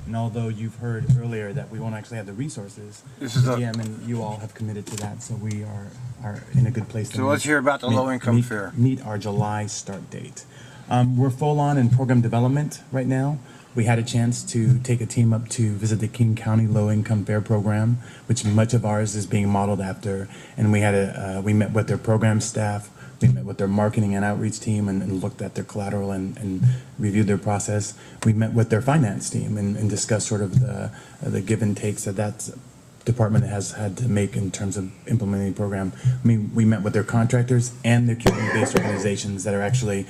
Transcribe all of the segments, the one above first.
And although you've heard earlier that we won't actually have the resources, This is the a, GM and you all have committed to that, so we are in a good place to so let's hear about the low-income fair. meet our July start date. We're full on in program development right now. We had a chance to take a team up to visit the King County Low Income Fair program, which much of ours is being modeled after. And we met with their program staff, we met with their marketing and outreach team, and looked at their collateral and reviewed their process. We met with their finance team and discussed sort of the give and takes that department has had to make in terms of implementing the program. I mean, we met with their contractors and their community-based organizations that are actually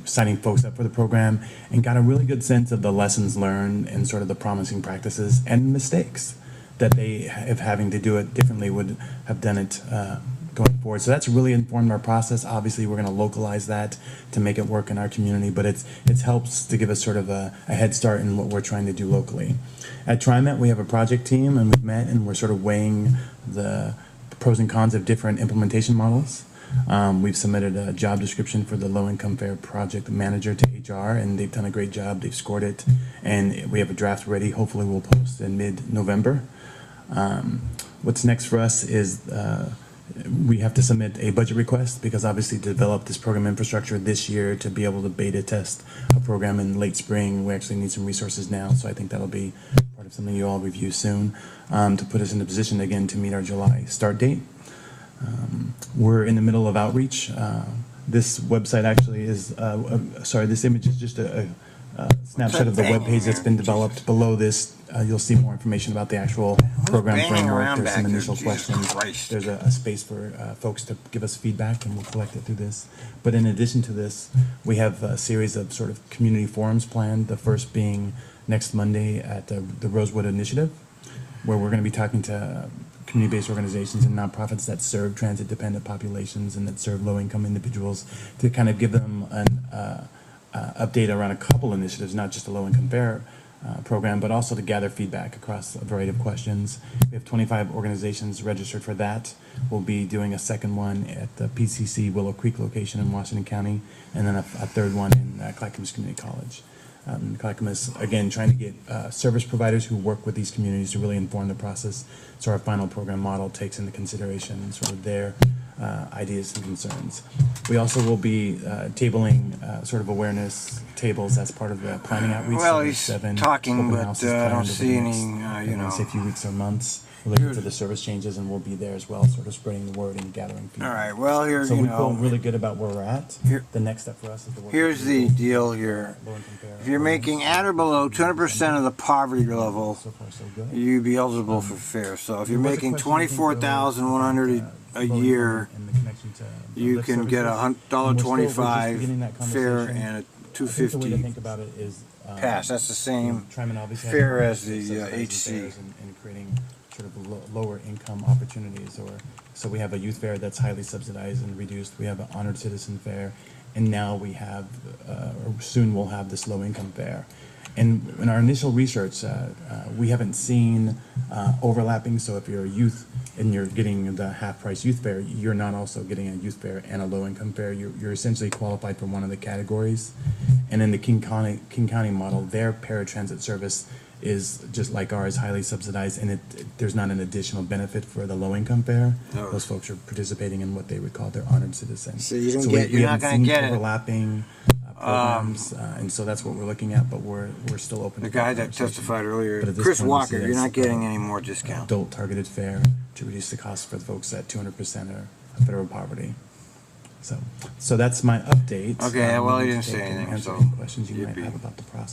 signing folks up for the program, and got a really good sense of the lessons learned and sort of the promising practices and mistakes that they, if having to do it differently, would have done it going forward. So that's really informed our process. Obviously, we're going to localize that to make it work in our community, but it helps to give us sort of a head start in what we're trying to do locally. At TriMet, we have a project team, and we've met and we're sort of weighing the pros and cons of different implementation models. We've submitted a job description for the Low Income Fair project manager to HR, and they've done a great job. They've scored it, and we have a draft ready. Hopefully, we'll post in mid-November. What's next for us is we have to submit a budget request, because obviously to develop this program infrastructure this year, to be able to beta test a program in late spring, we actually need some resources now. So I think that'll be part of something you all review soon, to put us in a position again to meet our July start date. We're in the middle of outreach. This website actually is, this image is just a snapshot of the web page that's been developed. Below this, you'll see more information about the actual program framework. There's some initial questions. There's a space for folks to give us feedback, and we'll collect it through this. But in addition to this, we have a series of sort of community forums planned, the first being next Monday at the Rosewood Initiative, where we're going to be talking to community-based organizations and nonprofits that serve transit-dependent populations and that serve low-income individuals, to kind of give them an update around a couple initiatives, not just the low-income fair program, but also to gather feedback across a variety of questions. We have 25 organizations registered for that. We'll be doing a second one at the PCC Willow Creek location in Washington County, and then a third one in Clackamas Community College. Clackamas, again, trying to get service providers who work with these communities to really inform the process, so our final program model takes into consideration sort of their ideas and concerns. We also will be tabling sort of awareness tables as part of the planning outreach. Well, he's talking, but I don't see any, say a few weeks or months related to the service changes, and we'll be there as well, sort of spreading the word and gathering feedback. All right, well, here, so we feel really good about where we're at. The next step for us is the work. Here's the deal here. If you're making at or below 200% of the poverty level, so far, so good. you'd be eligible for fair. So if you're making $24,100 a year, you can get a $1.25 fair and a $2.50 pass. That's the same fair as the HC. And creating sort of lower income opportunities. So we have a youth fair that's highly subsidized and reduced. We have an honored citizen fair, and now we have, or soon we'll have, this low income fair. And in our initial research, we haven't seen overlapping. So if you're a youth and you're getting the half-price youth fair, you're not also getting a youth fair and a low-income fair. You're essentially qualified for one of the categories. And in the King County model, their paratransit service is just like ours, highly subsidized, and there's not an additional benefit for the low-income fair. No. Those folks are participating in what they would call their honored citizens. So you don't get, you're not going to get overlapping programs, and so that's what we're looking at, but we're still open. The guy that testified earlier, Chris Walker, you're not getting any more discount. Adult targeted fare to reduce the cost for the folks at 200% or federal poverty. So that's my update. Okay, well, he didn't say anything. Answer So any questions you might have about the process.